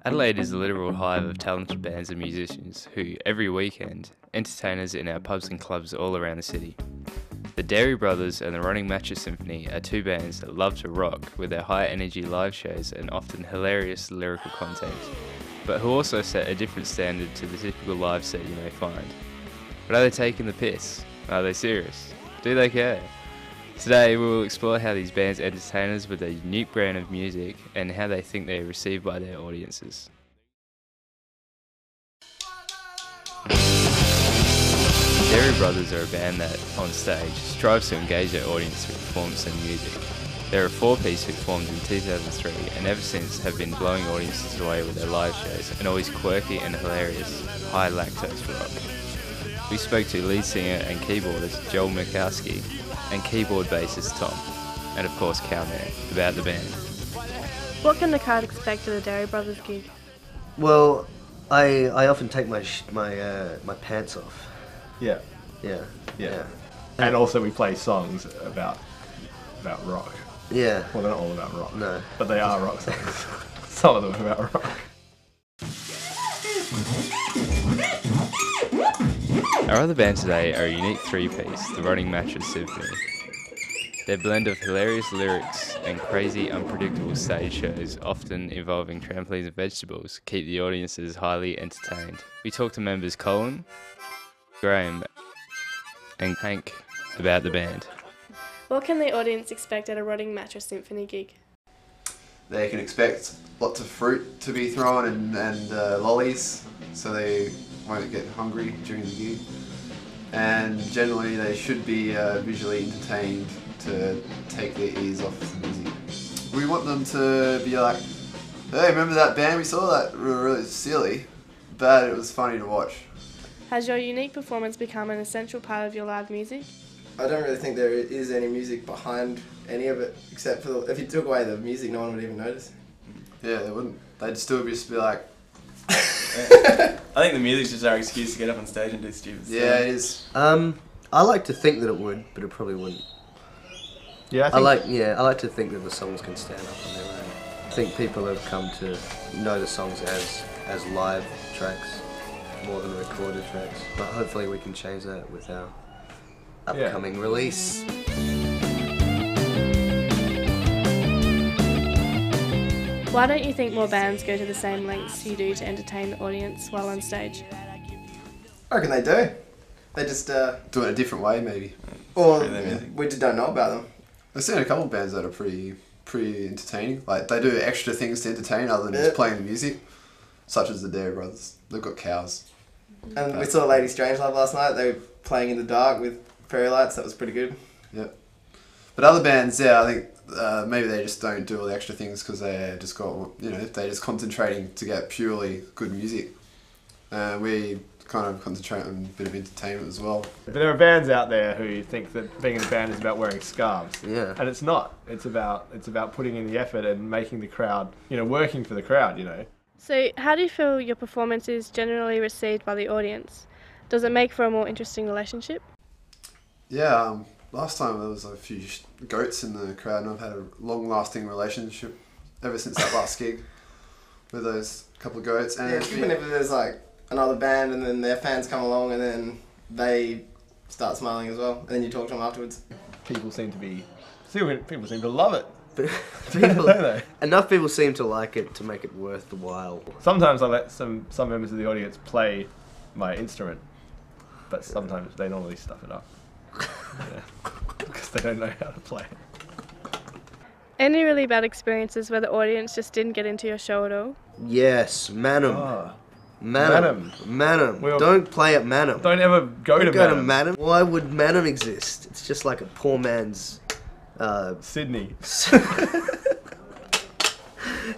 Adelaide is a literal hive of talented bands and musicians who, every weekend, entertain us in our pubs and clubs all around the city. The Dairy Brothers and the running Mattress Symphony are two bands that love to rock with their high-energy live shows and often hilarious lyrical content, but who also set a different standard to the typical live set you may find. But are they taking the piss? Are they serious? Do they care? Today we will explore how these bands entertain us with a unique brand of music and how they think they are received by their audiences. Dairy Brothers are a band that, on stage, strives to engage their audience through performance and music. They're a four-piece who formed in 2003 and ever since have been blowing audiences away with their live shows and always quirky and hilarious, high-lactose rock. We spoke to lead singer and keyboardist Joel Mikowski and keyboard bassist Tom, and of course Cowman, about the band. What can the crowd expect at a Dairy Brothers gig? Well, I often take my pants off. Yeah. Yeah. And also we play songs about rock. Yeah. Well, they're not all about rock. No. But they are rock songs. Some of them are about rock. Our other band today are a unique three-piece, the Running Mattress Symphony. Their blend of hilarious lyrics and crazy, unpredictable stage shows, often involving trampolines and vegetables, keep the audiences highly entertained. We talked to members Colin, Graham and Hank about the band. What can the audience expect at a Running Mattress Symphony gig? They can expect lots of fruit to be thrown and lollies, so they won't get hungry during the gig. And generally they should be visually entertained to take their ears off the music. We want them to be like, hey, remember that band we saw? That really silly, but it was funny to watch. Has your unique performance become an essential part of your live music? I don't really think there is any music behind any of it, except for if you took away the music, no one would even notice. Yeah, they wouldn't. They'd still just be like, I think the music's just our excuse to get up on stage and do stupid stuff. yeah, it is. I like to think that it would, but it probably wouldn't. Yeah, I like to think that the songs can stand up on their own. I think people have come to know the songs as live tracks more than recorded tracks. But hopefully we can change that with our upcoming release. Why don't you think more bands go to the same lengths you do to entertain the audience while on stage? I reckon they do. They just, Do it a different way, maybe. or Through their music. we just don't know about them. I've seen a couple of bands that are pretty entertaining. Like, they do extra things to entertain other than just playing the music, such as the Dairy Brothers. They've got cows. And we saw Lady Strangelove last night. They were playing in the dark with fairy lights. That was pretty good. Yep. But other bands, yeah, I think maybe they just don't do all the extra things because they just got, they're just concentrating to get purely good music. We kind of concentrate on a bit of entertainment as well. But there are bands out there who think that being in a band is about wearing scarves. Yeah. And it's not. It's about putting in the effort and making the crowd, working for the crowd, So, how do you feel your performance is generally received by the audience? Does it make for a more interesting relationship? Yeah, last time there was a few goats in the crowd and I've had a long-lasting relationship ever since that last gig with those couple of goats. And Yeah, even if there's like another band and then their fans come along and then they start smiling as well, and then you talk to them afterwards. People seem to love it. People, Don't they? enough people seem to like it to make it worth the while. Sometimes I let some members of the audience play my instrument, but sometimes they normally stuff it up. Because they don't know how to play it. Any really bad experiences where the audience just didn't get into your show at all? Yes, Manum. Oh, Manum. Don't play at Manum. don't ever go to Manum. Why would Manum exist? It's just like a poor man's... Sydney.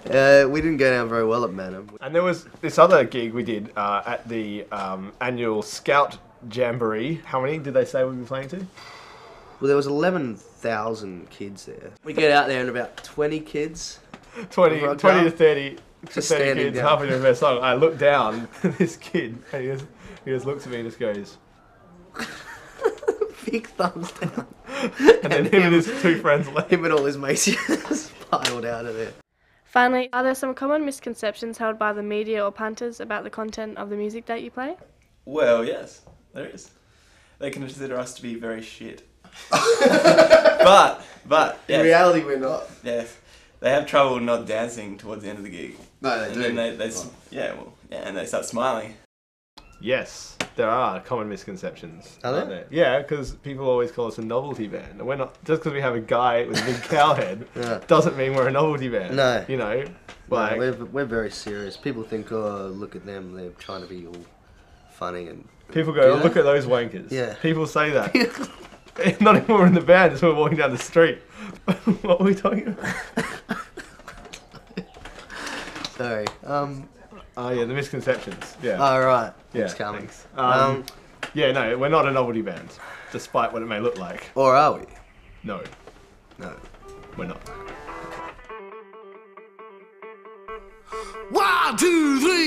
We didn't go down very well at Manum. And there was this other gig we did at the annual Scout Jamboree. How many did they say we'd be playing to? Well, there was 11,000 kids there. We get out there and about 20 kids. 20 to 30 Just 30 standing kids down. halfway through their song. I look down at this kid and he just looks at me and just goes, Big thumbs down. and then him and his two friends left. Him and all his mates just piled out of there. Finally, are there some common misconceptions held by the media or punters about the content of the music that you play? Well, yes, there is. They consider us to be very shit. but In yes, reality, we're not. yes, they have trouble not dancing towards the end of the gig. No, they And do. then and they start smiling. Yes, there are common misconceptions. Are aren't there? Yeah, because people always call us a novelty band. And we're not, just because we have a guy with a big cow head Yeah. doesn't mean we're a novelty band. No. You know? No, Like, we're very serious. People think, oh, look at them, they're trying to be all funny and. people Do go, oh, they? look at those wankers. Yeah. People say that. Not even when we're in the band, just when we're walking down the street. What were we talking about? Sorry. Oh, yeah, the misconceptions. Yeah. Oh, right. yeah, It's coming. thanks. Yeah, no, we're not a novelty band, despite what it may look like. Or are we? No, No. we're not. 1, 2, 3.